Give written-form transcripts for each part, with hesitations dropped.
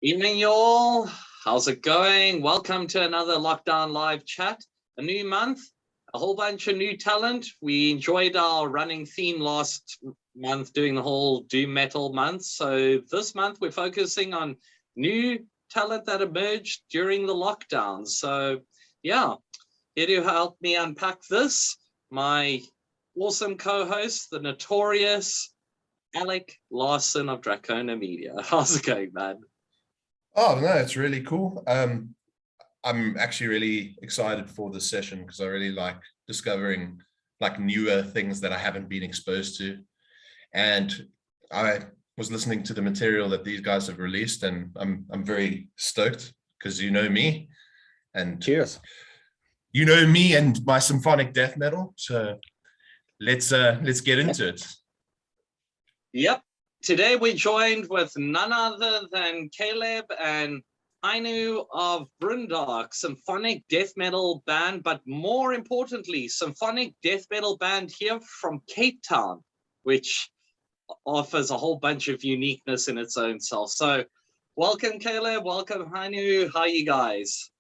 Evening, y'all. How's it going? Welcome to another Lockdown Live chat. A new month, a whole bunch of new talent. We enjoyed our running theme last month doing the whole doom metal month. So this month we're focusing on new talent that emerged during the lockdown. So yeah, here to help me unpack this, my awesome co-host, the notorious Alec Lyle of Dracona Media. How's it going, man? Oh, no, it's really cool. I'm actually really excited for this session because I really like discovering like newer things that I haven't been exposed to. And I was listening to the material that these guys have released, and I'm very stoked because you know me and cheers. You know me and my symphonic death metal. So let's get into it. Yep. Today we're joined with none other than Caleb and Heino of Brundarkh, symphonic death metal band, but more importantly, symphonic death metal band here from Cape Town, which offers a whole bunch of uniqueness in its own self. So welcome, Caleb. Welcome, Heino. How are you guys?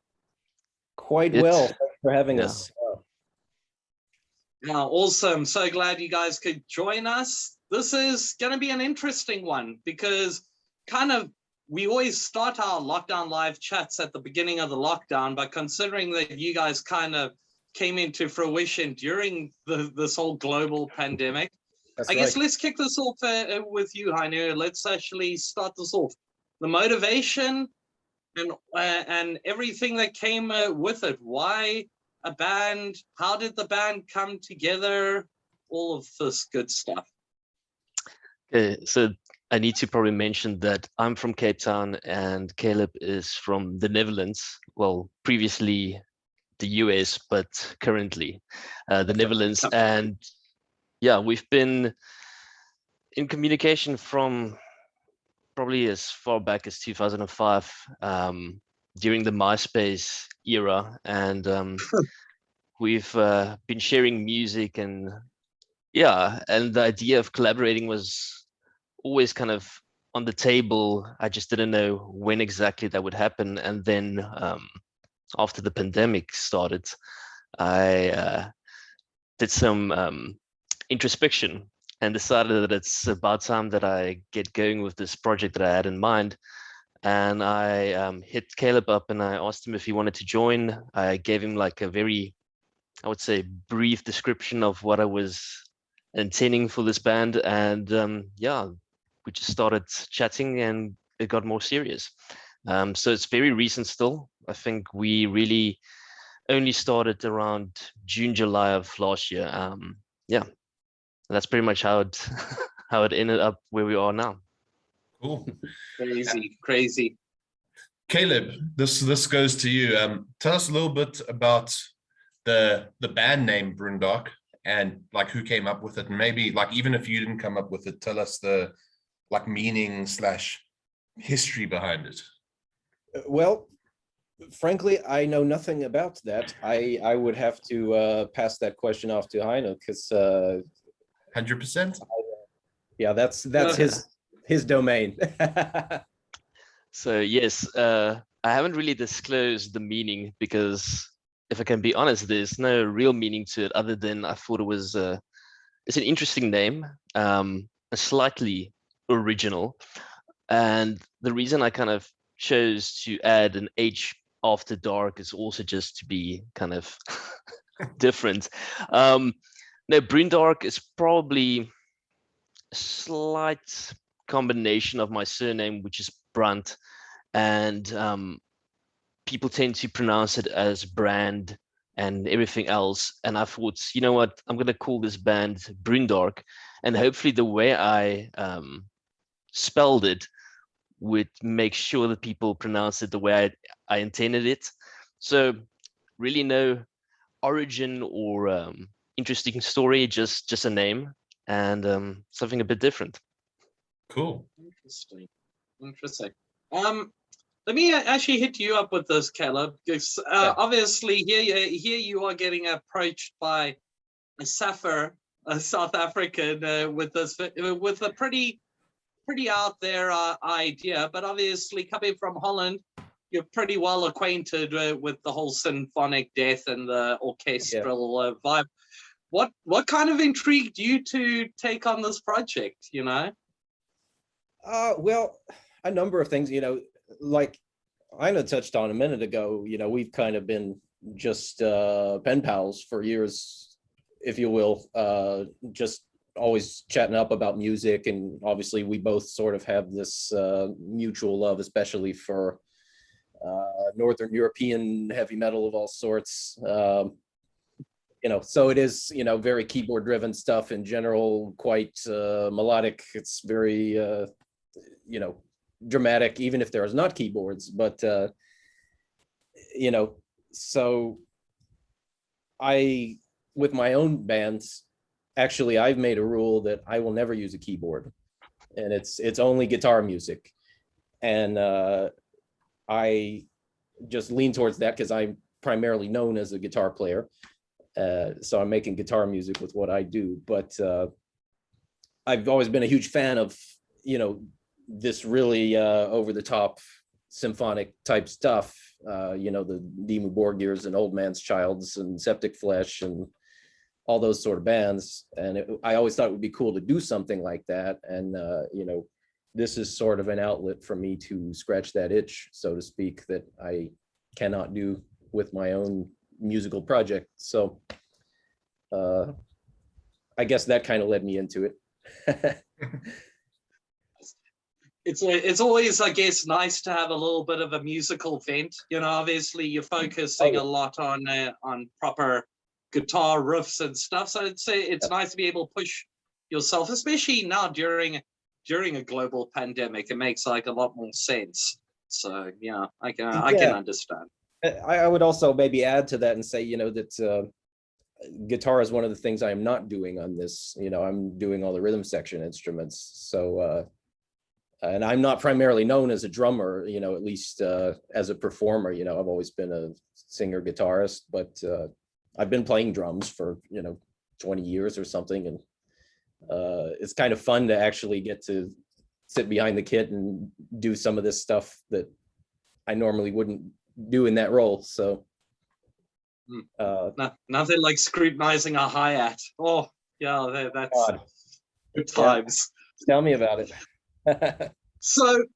Quite well. Thanks for having us. Yeah, awesome. So glad you guys could join us. This is going to be an interesting one because we always start our lockdown live chats at the beginning of the lockdown, but considering that you guys kind of came into fruition during this whole global pandemic, I guess let's kick this off with you, Heino. Let's actually start this off. The motivation and everything that came with it. Why a band? How did the band come together? All of this good stuff. Okay, so I need to probably mention that I'm from Cape Town and Caleb is from the Netherlands. Well, previously the US, but currently the Netherlands. And yeah, we've been in communication from probably as far back as 2005 during the MySpace era. And we've been sharing music and the idea of collaborating was always kind of on the table. I just didn't know when exactly that would happen. And then after the pandemic started, I did some introspection and decided that it's about time that I get going with this project that I had in mind. And I hit Caleb up and I asked him if he wanted to join. I gave him like a very, I would say, brief description of what I was intending for this band. And we just started chatting and it got more serious. So it's very recent still. I think we really only started around June, July of last year. That's pretty much how it how it ended up where we are now. Cool. Crazy. Caleb, this goes to you. Tell us a little bit about the band name Brundarkh and like who came up with it, and maybe like even if you didn't come up with it, tell us the like meaning / history behind it. Well, frankly, I know nothing about that. I would have to pass that question off to Heino because 100%. Yeah, that's his domain. So yes, I haven't really disclosed the meaning because if I can be honest, there's no real meaning to it other than I thought it was it's an interesting name, slightly original. And the reason I kind of chose to add an H after dark is also just to be kind of different. No, Brundarkh is probably a slight combination of my surname, which is Brunt, and people tend to pronounce it as Brand and everything else. And I thought, you know what, I'm going to call this band Brundarkh, and hopefully the way I spelled it would make sure that people pronounce it the way I intended it. So really no origin or interesting story, just a name and something a bit different. Cool. Interesting. Let me actually hit you up with this, Caleb, because obviously here you are getting approached by a Sapphire, a South African, with a pretty pretty out there idea, but obviously coming from Holland, you're pretty well acquainted with the whole symphonic death and the orchestral vibe. What kind of intrigued you to take on this project, you know? Well, a number of things, you know, like Heino touched on a minute ago, you know, we've kind of been just pen pals for years, if you will, just always chatting up about music. And obviously we both sort of have this mutual love, especially for Northern European heavy metal of all sorts. You know, so it is, you know, very keyboard driven stuff in general, quite melodic. It's very, you know, dramatic, even if there's not keyboards, but, you know, so with my own bands, actually, I've made a rule that I will never use a keyboard, and it's only guitar music. And I just lean towards that because I'm primarily known as a guitar player. So I'm making guitar music with what I do, but I've always been a huge fan of, you know, this really over the top symphonic type stuff, you know, the Dimmu Borgirs and Old Man's Childs and Septic Flesh and all those sort of bands. And I always thought it would be cool to do something like that. And, you know, this is sort of an outlet for me to scratch that itch, so to speak, that I cannot do with my own musical project. So I guess that kind of led me into it. It's always, I guess, nice to have a little bit of a musical vent. You know, obviously you're focusing a lot on proper guitar riffs and stuff. So I'd say it's nice to be able to push yourself, especially now during a global pandemic. It makes like a lot more sense. So yeah, I can understand. I would also maybe add to that and say, you know, that guitar is one of the things I am not doing on this. You know, I'm doing all the rhythm section instruments. So, and I'm not primarily known as a drummer, you know, at least as a performer. You know, I've always been a singer guitarist, but I've been playing drums for, you know, 20 years or something. And it's kind of fun to actually get to sit behind the kit and do some of this stuff that I normally wouldn't do in that role. So nothing like scrutinizing a hi-hat. Oh yeah, that's God. Good times. Yeah. Tell me about it. So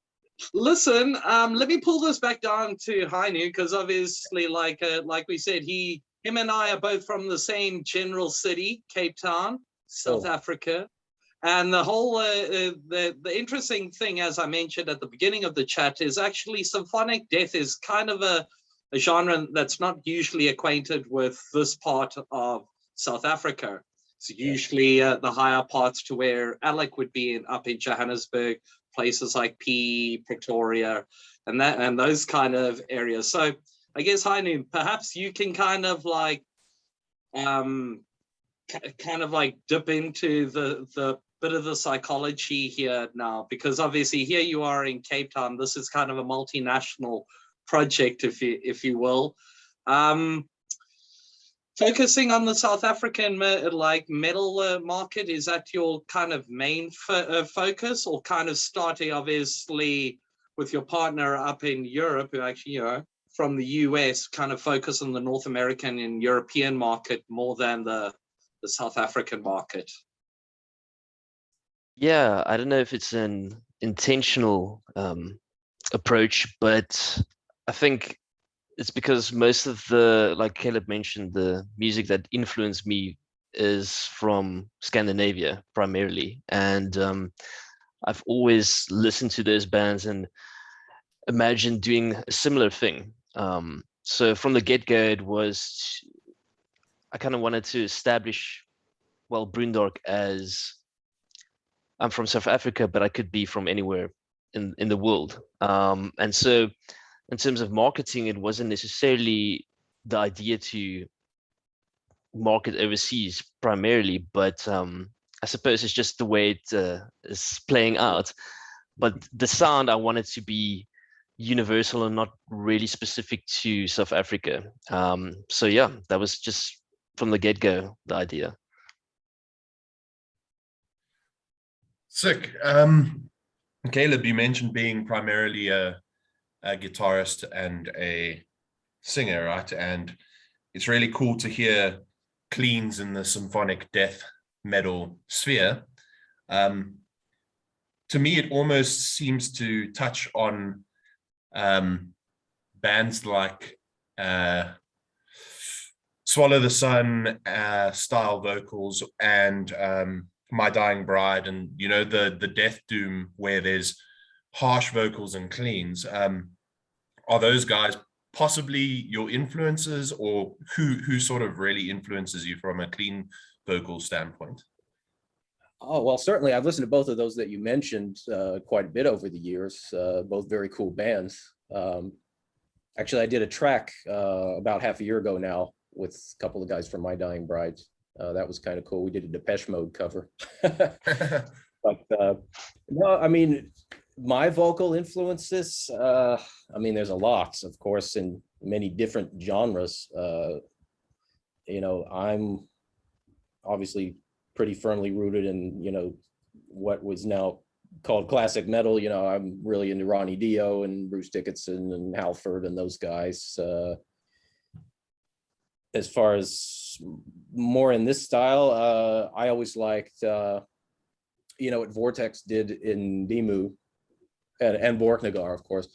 listen, let me pull this back down to Heino, because obviously like we said, him and I are both from the same general city, Cape Town, South Africa. And the whole the interesting thing, as I mentioned at the beginning of the chat, is actually symphonic death is kind of a genre that's not usually acquainted with this part of South Africa. It's usually the higher parts to where Alec would be up in Johannesburg, places like Pretoria, and those kind of areas. So I guess, Heino, perhaps you can kind of like dip into the bit of the psychology here now, because obviously here you are in Cape Town. This is kind of a multinational project, if you will. Focusing on the South African metal market, is that your kind of main focus, or kind of starting obviously with your partner up in Europe, who actually, you know, from the US, kind of focus on the North American and European market more than the South African market? Yeah, I don't know if it's an intentional approach, but I think it's because most of the, like Caleb mentioned, the music that influenced me is from Scandinavia primarily. And I've always listened to those bands and imagined doing a similar thing. So from the get-go, I kind of wanted to establish, well, Brundarkh as, I'm from South Africa, but I could be from anywhere in the world. And so in terms of marketing, it wasn't necessarily the idea to market overseas primarily, but I suppose it's just the way it is playing out. But the sound, I wanted to be universal and not really specific to South Africa. So yeah, that was just from the get-go, the idea. Sick. Caleb, you mentioned being primarily a guitarist and a singer, right? And it's really cool to hear cleans in the symphonic death metal sphere. To me, it almost seems to touch on bands like Swallow the Sun style vocals and My Dying Bride, and the death doom where there's harsh vocals and cleans. Are those guys possibly your influences, or who sort of really influences you from a clean vocal standpoint? Oh, well, certainly I've listened to both of those that you mentioned quite a bit over the years, both very cool bands. Actually, I did a track about half a year ago now with a couple of guys from My Dying Bride. That was kind of cool. We did a Depeche Mode cover. But no, I mean, my vocal influences, I mean, there's a lot, of course, in many different genres. I'm obviously pretty firmly rooted in, what was now called classic metal. I'm really into Ronnie Dio and Bruce Dickinson and Halford and those guys. As far as more in this style, I always liked, what Vortex did in Demu and Borknagar, of course.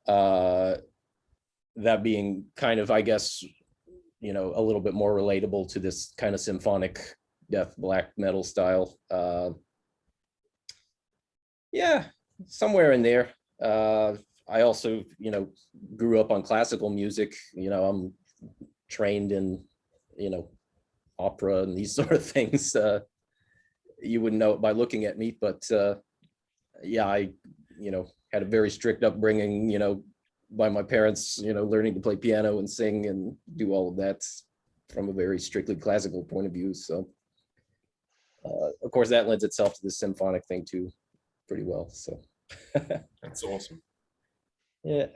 That being kind of, I guess, a little bit more relatable to this kind of symphonic death black metal style. Yeah, somewhere in there. I also, grew up on classical music. I'm trained in, opera and these sort of things. You wouldn't know it by looking at me, but yeah, I, had a very strict upbringing, by my parents, learning to play piano and sing and do all of that from a very strictly classical point of view. So, of course, that lends itself to the symphonic thing too, pretty well. So that's awesome. Yeah.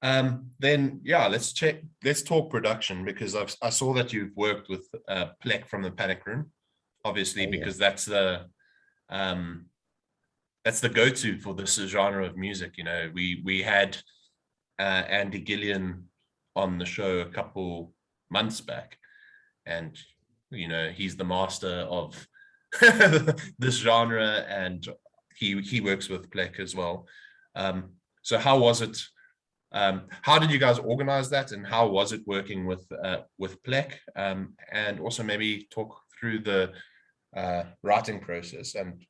Then yeah, let's talk production, because I saw that you've worked with Plek from the Panic Room, obviously, because that's the go-to for this genre of music. We had Andy Gillian on the show a couple months back, and he's the master of this genre, and he works with Plek as well. So how was it? How did you guys organize that, and how was it working with Plek? And also maybe talk through the writing process, and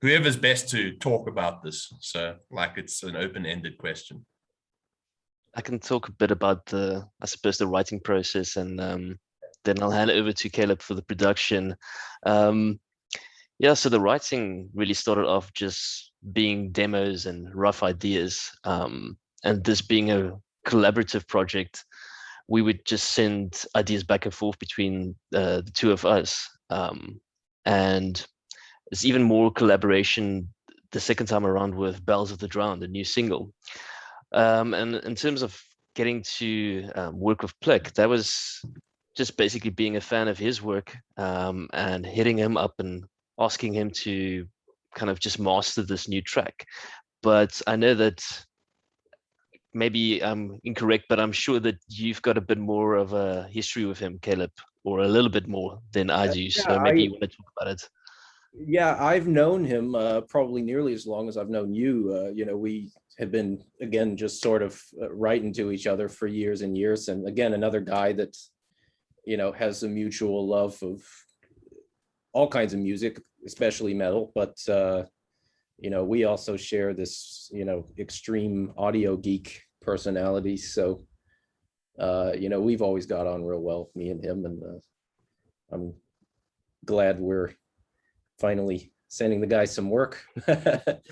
whoever's best to talk about this. So like, it's an open-ended question. I can talk a bit about the writing process, and then I'll hand it over to Caleb for the production. Yeah, so the writing really started off just being demos and rough ideas. And this being a collaborative project, we would just send ideas back and forth between the two of us. And it's even more collaboration the second time around with Bells of the Drowned, the new single. And in terms of getting to work with Plek, that was just basically being a fan of his work, and hitting him up and asking him to kind of just master this new track. But I know that maybe I'm incorrect, but I'm sure that you've got a bit more of a history with him, Caleb, or a little bit more than I do. So maybe you want to talk about it. Yeah, I've known him probably nearly as long as I've known you. We have been, again, just sort of writing to each other for years and years. And again, another guy that, has a mutual love of all kinds of music, especially metal. But, we also share this, extreme audio geek personality. So, we've always got on real well, me and him. And I'm glad we're finally sending the guy some work. But,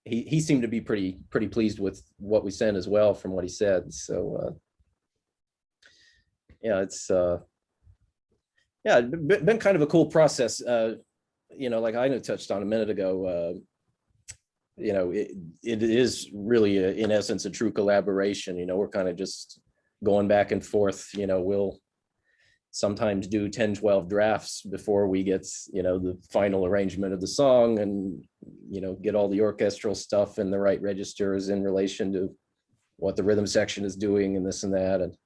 he seemed to be pretty pleased with what we sent as well, from what he said. So yeah, it's been kind of a cool process. Like Heino touched on a minute ago, it is really in essence a true collaboration. We're kind of just going back and forth. We'll sometimes do 10, 12 drafts before we get, the final arrangement of the song, and, get all the orchestral stuff in the right registers in relation to what the rhythm section is doing and this and that. And,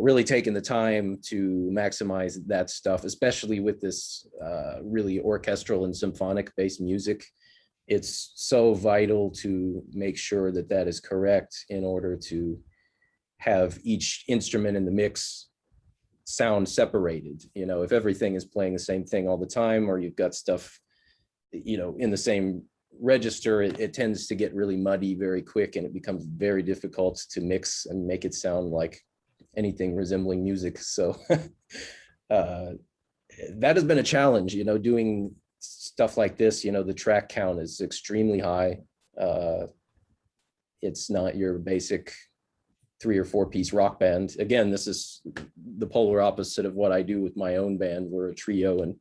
really taking the time to maximize that stuff, especially with this really orchestral and symphonic based music. It's so vital to make sure that that is correct in order to have each instrument in the mix sound separated. If everything is playing the same thing all the time, or you've got stuff, in the same register, it tends to get really muddy very quick, and it becomes very difficult to mix and make it sound like anything resembling music. So that has been a challenge, doing stuff like this. The track count is extremely high. It's not your basic 3 or 4 piece rock band. Again, this is the polar opposite of what I do with my own band. We're a trio, and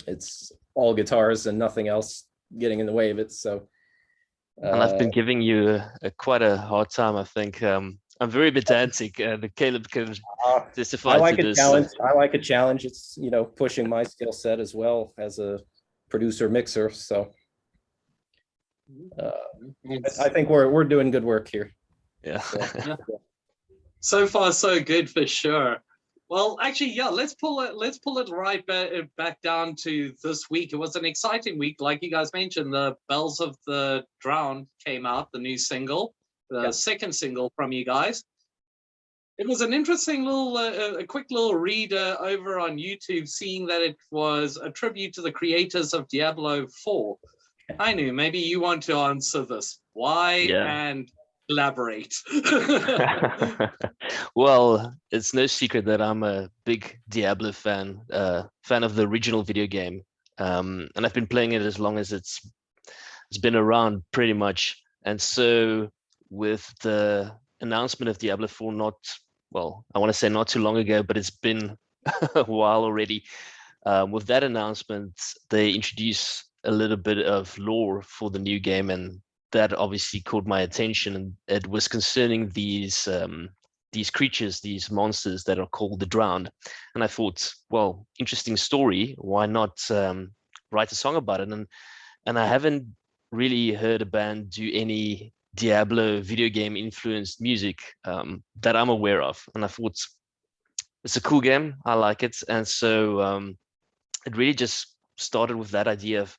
it's all guitars and nothing else getting in the way of it. So and I've been giving you quite a hard time, I think. I'm very pedantic, and Caleb can testify I like to a this. challenge. I like a challenge. It's, pushing my skill set as well as a producer mixer. So I think we're doing good work here. Yeah. So far, so good for sure. Well, actually, yeah, let's pull it right back down to this week. It was an exciting week. Like you guys mentioned, the Bells of the Drowned came out, the new single, the second single from you guys. It was an interesting little, a quick little read over on YouTube, seeing that it was a tribute to the creators of Diablo 4. Heino, maybe you want to answer this. Why and elaborate? Well, it's no secret that I'm a big Diablo fan of the original video game, and I've been playing it as long as it's been around, pretty much. And so with the announcement of Diablo 4, I want to say not too long ago, but it's been a while already. With that announcement, they introduced a little bit of lore for the new game, and that obviously caught my attention. And it was concerning these creatures, these monsters that are called the Drowned. And I thought, well, interesting story. Why not write a song about it? And I haven't really heard a band do any Diablo video game influenced music that I'm aware of. And I thought, it's a cool game. I like it. And so it really just started with that idea of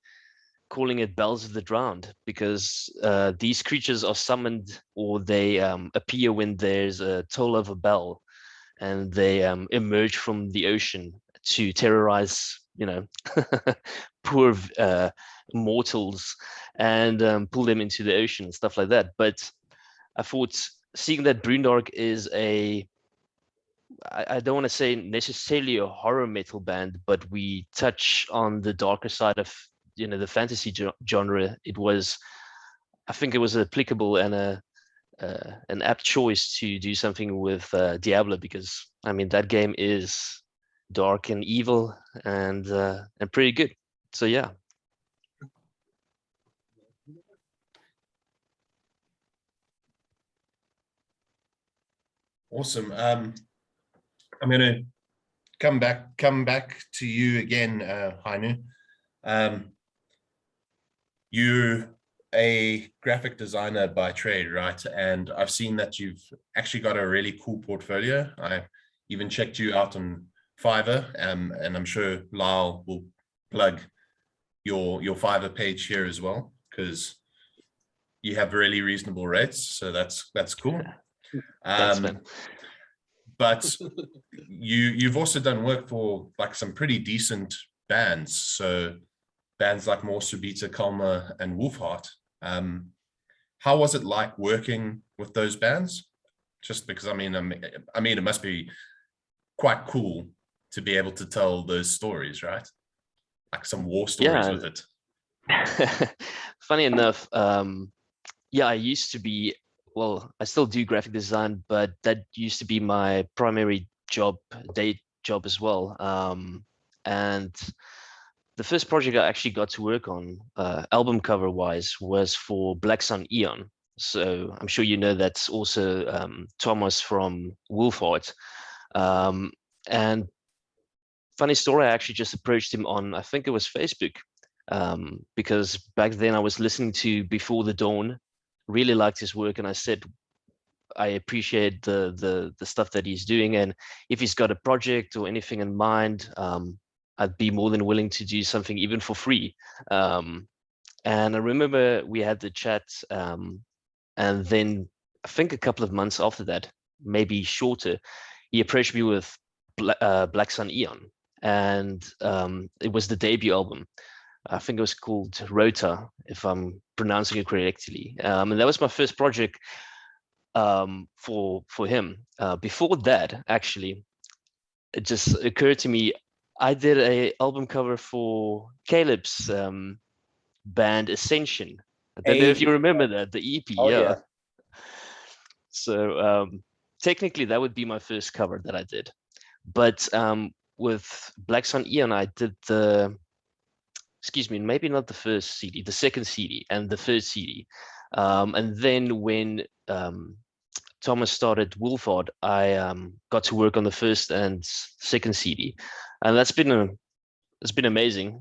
calling it Bells of the Drowned, because these creatures are summoned, or they appear when there's a toll of a bell, and they emerge from the ocean to terrorize, poor mortals, and pull them into the ocean and stuff like that. But I thought, seeing that Brundarkh is I don't want to say necessarily a horror metal band, but we touch on the darker side of the fantasy genre, I think it was applicable and an apt choice to do something with Diablo, because I mean that game is dark and evil and pretty good. So yeah. Awesome. I'm going to come back to you again, Heino. You're a graphic designer by trade, right? And I've seen that you've actually got a really cool portfolio. I even checked you out on Fiverr, and I'm sure Lyle will plug your Fiverr page here as well, because you have really reasonable rates. So that's cool. Thanks, man. But you've also done work for like some pretty decent bands. So bands like Morsubita, Kalma, and Wolfheart. How was it like working with those bands? Just because I mean, it must be quite cool to be able to tell those stories, right? Like some war stories with it. Funny enough, I used to be, well, I still do graphic design, but that used to be my primary job, day job as well. And the first project I actually got to work on, album cover wise, was for Black Sun Eon. So I'm sure you know that's also Thomas from Wolfheart. And funny story, I actually just approached him on, I think it was Facebook, because back then I was listening to Before the Dawn, really liked his work, and I said I appreciate the stuff that he's doing, and if he's got a project or anything in mind, I'd be more than willing to do something even for free. And I remember we had the chat, and then I think a couple of months after that, maybe shorter, he approached me with Black Sun Eon, and it was the debut album. I think it was called Rota, if I'm pronouncing it correctly. And that was my first project for him. Before that, actually, it just occurred to me, I did a album cover for Caleb's band Ascension. I don't know if you remember that, the EP. Oh, yeah. So technically, that would be my first cover that I did. But with Black Sun Eon, I did excuse me, maybe not the first CD, the second CD and the third CD. And then when Thomas started Wolfhard, I got to work on the first and second CD. And it's been amazing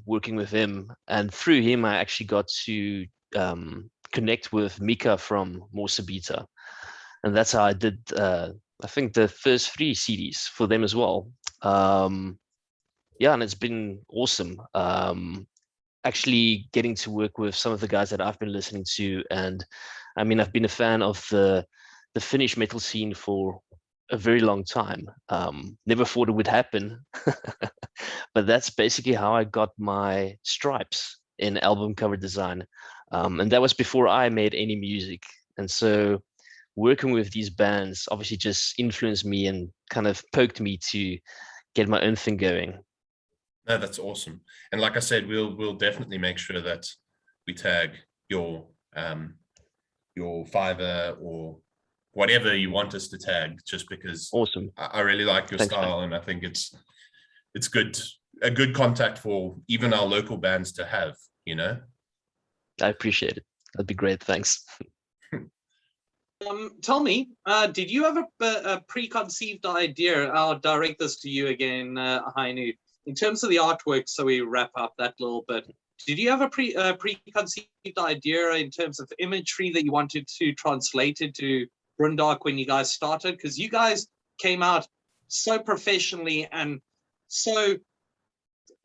working with him. And through him, I actually got to connect with Mika from Morsabita. And that's how I did, I think, the first 3 CDs for them as well. Yeah, and it's been awesome. Actually getting to work with some of the guys that I've been listening to. And I mean, I've been a fan of the Finnish metal scene for a very long time. Never thought it would happen, but that's basically how I got my stripes in album cover design. And that was before I made any music. And so working with these bands obviously just influenced me and kind of poked me to get my own thing going. No, that's awesome. And like I said, we'll definitely make sure that we tag your Fiverr or whatever you want us to tag, just because awesome. I really like your style, man. And I think it's a good contact for even our local bands to have, you know. I appreciate it. That'd be great. Thanks. Tell me, did you have a preconceived idea? I'll direct this to you again, Heino. In terms of the artwork, so we wrap up that little bit, did you have a preconceived idea in terms of imagery that you wanted to translate into Brundarkh when you guys started? Because you guys came out so professionally and so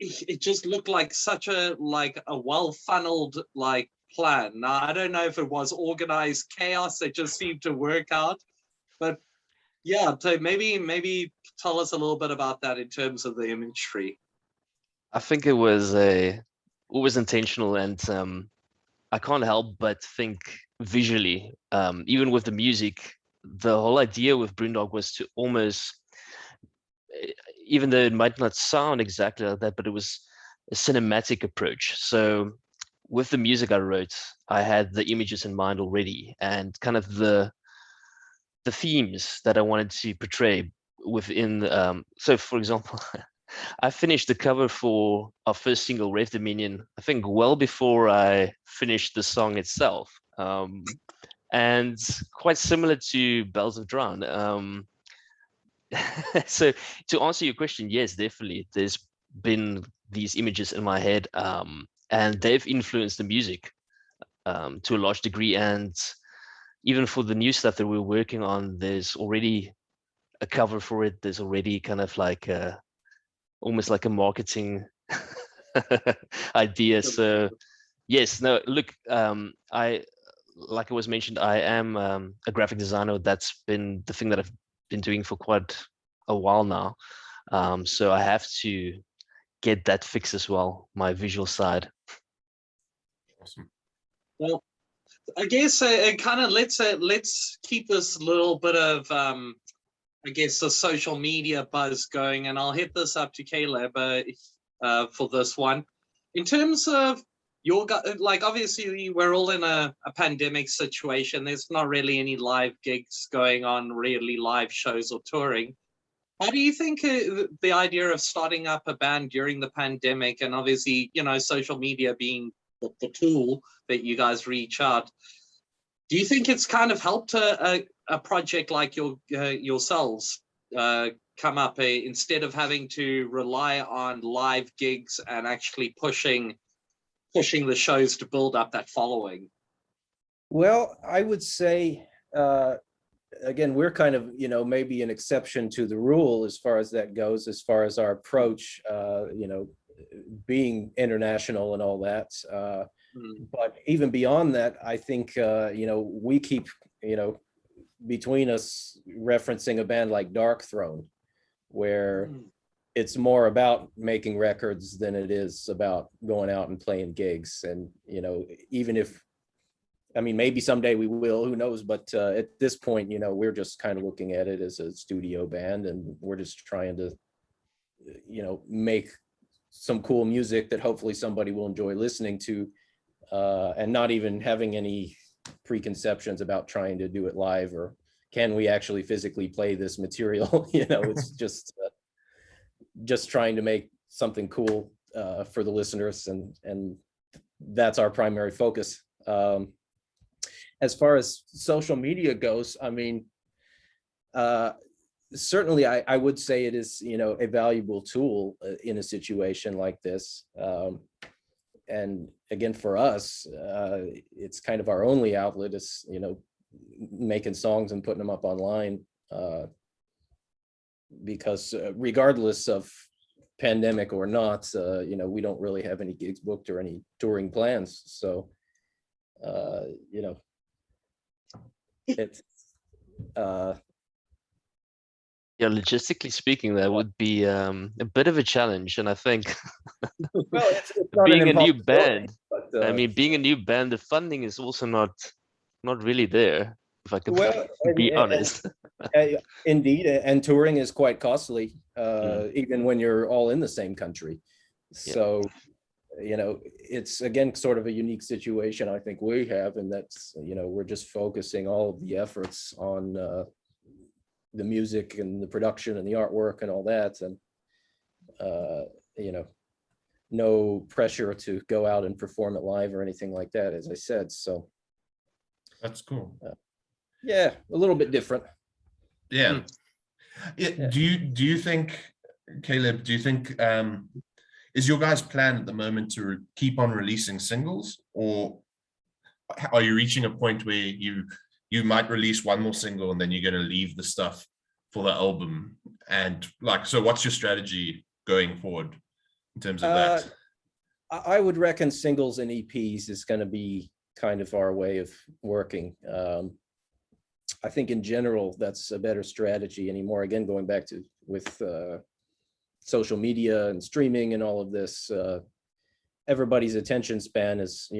it just looked like such a well-funneled plan. Now, I don't know if it was organized chaos that just seemed to work out, but yeah, so maybe tell us a little bit about that in terms of the imagery. I think it was always intentional, and I can't help but think visually. Even with the music, the whole idea with Brundarkh was to almost, even though it might not sound exactly like that, but it was a cinematic approach. So with the music I wrote, I had the images in mind already, and kind of the themes that I wanted to portray within. So, for example, I finished the cover for our first single, Rev Dominion, I think well before I finished the song itself, and quite similar to Bells of Drown. So, to answer your question, yes, definitely, there's been these images in my head, and they've influenced the music to a large degree. And even for the new stuff that we're working on, there's already a cover for it. There's already kind of like almost like a marketing idea. So yes, no, look, like I was mentioned, I am a graphic designer. That's been the thing that I've been doing for quite a while now. So I have to get that fixed as well, my visual side. Awesome. Well, I guess kind of let's keep this little bit of I guess the social media buzz going, and I'll hit this up to Caleb for this one. In terms of your obviously we're all in a pandemic situation. There's not really any live gigs going on, really live shows or touring. How do you think the idea of starting up a band during the pandemic, and obviously, you know, social media being the tool that you guys reach out, do you think it's kind of helped a project like yourselves come up instead of having to rely on live gigs and actually pushing the shows to build up that following? Well, I would say, again, we're kind of, maybe an exception to the rule as far as that goes, as far as our approach, being international and all that. But even beyond that, I think, we keep, between us referencing a band like Dark Throne, where it's more about making records than it is about going out and playing gigs. And, even if, maybe someday we will, who knows, but at this point, we're just kind of looking at it as a studio band, and we're just trying to, make some cool music that hopefully somebody will enjoy listening to, and not even having any preconceptions about trying to do it live, or can we actually physically play this material. It's just trying to make something cool for the listeners, and that's our primary focus. As far as social media goes, certainly I would say it is, a valuable tool in a situation like this. And again, for us, it's kind of our only outlet is, making songs and putting them up online, because regardless of pandemic or not, we don't really have any gigs booked or any touring plans. So, it's logistically speaking, that would be a bit of a challenge, and I think well, it's not being a new band, but, being a new band, the funding is also not really there, if I can be honest. Indeed, and touring is quite costly, even when you're all in the same country. So, it's again sort of a unique situation I think we have, and that's, we're just focusing all of the efforts on the music and the production and the artwork and all that, and no pressure to go out and perform it live or anything like that, as I said. So that's cool. Yeah, a little bit different. Yeah. Do you think, Caleb, is your guys' plan at the moment to keep on releasing singles, or are you reaching a point where you might release one more single and then you're going to leave the stuff for the album? And so what's your strategy going forward in terms of that? I would reckon singles and EPs is going to be kind of our way of working. I think in general, that's a better strategy anymore. Again, going back to with social media and streaming and all of this, everybody's attention span is,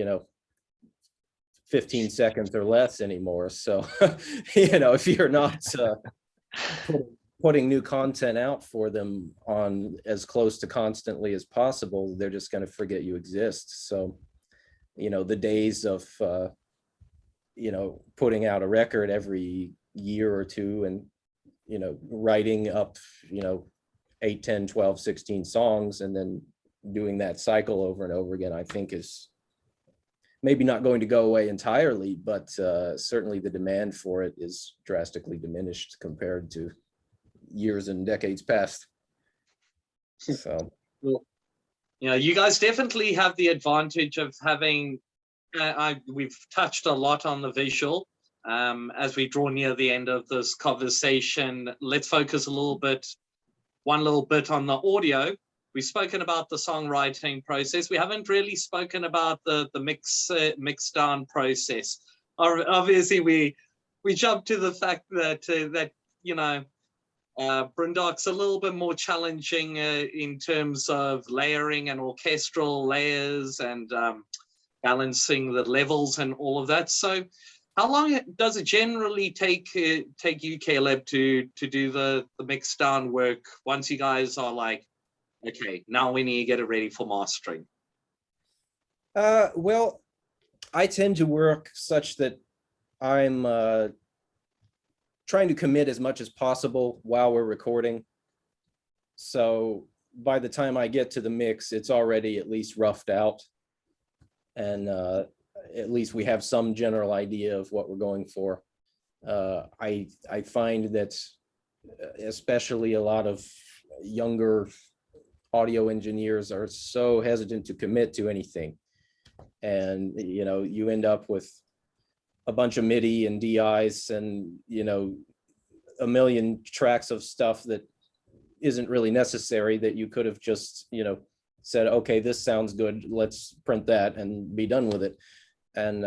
15 seconds or less anymore. So, if you're not putting new content out for them on as close to constantly as possible, they're just going to forget you exist. So, the days of, putting out a record every year or two and, writing up, 8, 10, 12, 16 songs and then doing that cycle over and over again, I think is maybe not going to go away entirely, but certainly the demand for it is drastically diminished compared to years and decades past. So, well, you guys definitely have the advantage of having, we've touched a lot on the visual. As we draw near the end of this conversation, let's focus one little bit on the audio. We've spoken about the songwriting process. We haven't really spoken about the mix down process. Obviously, we jumped to the fact that Brundarkh's a little bit more challenging in terms of layering and orchestral layers and balancing the levels and all of that. So, how long does it generally take you, Caleb, to do the mix down work once you guys are like, okay, now we need to get it ready for mastering? Well, I tend to work such that I'm trying to commit as much as possible while we're recording. So by the time I get to the mix, it's already at least roughed out. And at least we have some general idea of what we're going for. I find that especially a lot of younger audio engineers are so hesitant to commit to anything. And, you know, you end up with a bunch of MIDI and DIs and, you know, a million tracks of stuff that isn't really necessary, that you could have just, you know, said, okay, this sounds good, let's print that and be done with it. And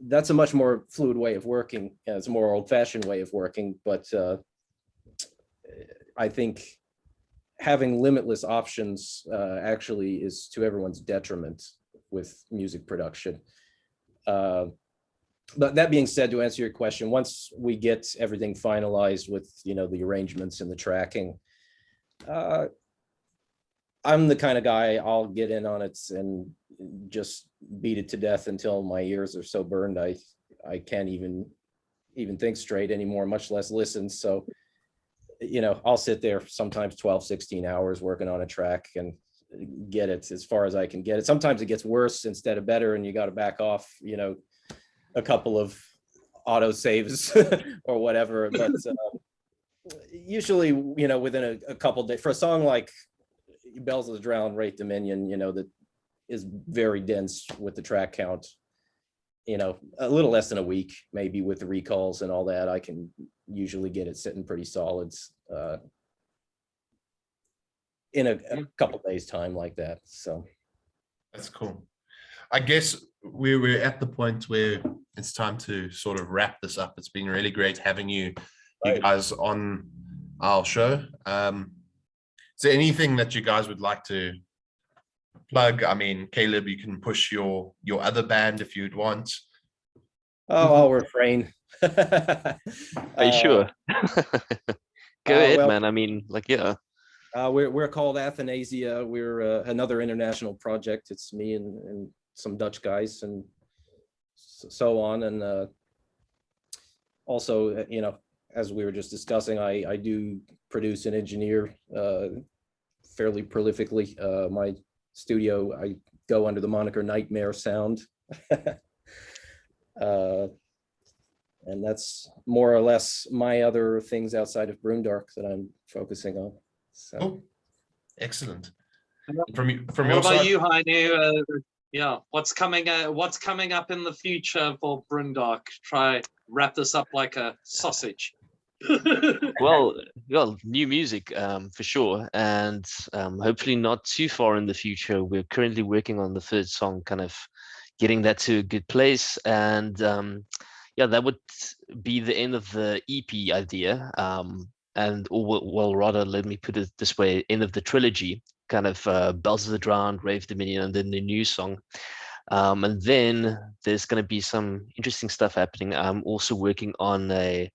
that's a much more fluid way of working. It's a more old-fashioned way of working, but I think having limitless options actually is to everyone's detriment with music production. But that being said, to answer your question, once we get everything finalized with, you know, the arrangements and the tracking, I'm the kind of guy, I'll get in on it and just beat it to death until my ears are so burned I can't even think straight anymore, much less listen. So, you know, I'll sit there sometimes 12, 16 hours working on a track and get it as far as I can get it. Sometimes it gets worse instead of better, and you got to back off, you know, a couple of auto saves or whatever. But usually, you know, within a couple days, for a song like Bells of the Drowned, Wraith Dominion, you know, that is very dense with the track count, you know, a little less than a week, maybe, with the recalls and all that, I can usually get it sitting pretty solid in a couple days time like that. So that's cool. I guess we're at the point where it's time to sort of wrap this up. It's been really great having you guys on our show. Is there anything that you guys would like to plug? I mean, Caleb, you can push your other band if you'd want. Oh, I'll refrain. Are you sure? Go ahead, well, man. I mean, like, yeah. We're called Athanasia. We're another international project. It's me and some Dutch guys and so on. And also, you know, as we were just discussing, I do produce and engineer fairly prolifically. My studio, I go under the moniker Nightmare Sound. And that's more or less my other things outside of Brundarkh that I'm focusing on. So, oh, excellent. From your what about side? you, Heino? Yeah, what's coming up in the future for Brundarkh? Try wrap this up like a sausage. well, new music for sure, and hopefully not too far in the future. We're currently working on the third song, kind of getting that to a good place, and yeah, that would be the end of the EP idea, and well, rather, let me put it this way, end of the trilogy, kind of Bells of the Drowned, Wraith Dominion, and then the new song. And then there's going to be some interesting stuff happening. I'm also working on a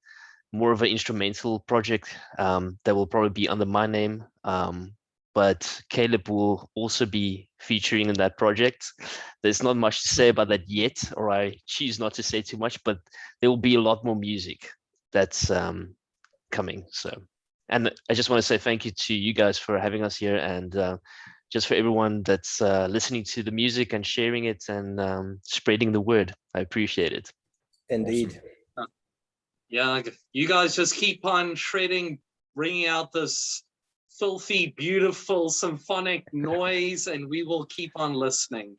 more of an instrumental project that will probably be under my name, but Caleb will also be featuring in that project. There's not much to say about that yet, or I choose not to say too much, but there will be a lot more music that's coming. So, and I just want to say thank you to you guys for having us here, and just for everyone that's listening to the music and sharing it and spreading the word. I appreciate it. indeed. Awesome. Yeah, you guys just keep on shredding, bringing out this filthy, beautiful symphonic noise, and we will keep on listening.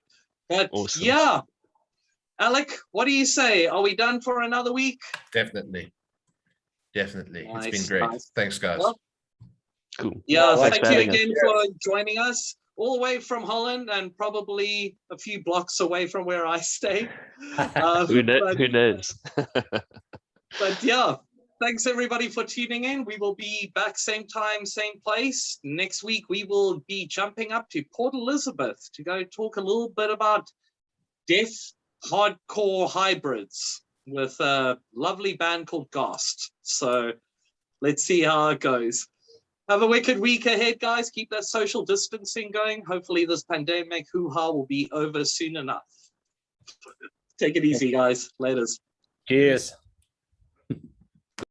But Awesome. Yeah, Alec, what do you say? Are we done for another week? Definitely. Nice, It's been great. nice. Thanks, guys. Well, Cool. yeah, Thanks thank for you having us. again for joining us all the way from Holland and probably a few blocks away from where I stay. Who knows? But yeah, thanks everybody for tuning in. We will be back same time, same place. Next week, we will be jumping up to Port Elizabeth to go talk a little bit about death hardcore hybrids with a lovely band called Ghost. So let's see how it goes. Have a wicked week ahead, guys. Keep that social distancing going. Hopefully this pandemic hoo-ha will be over soon enough. Take it easy, guys. Laters. Cheers.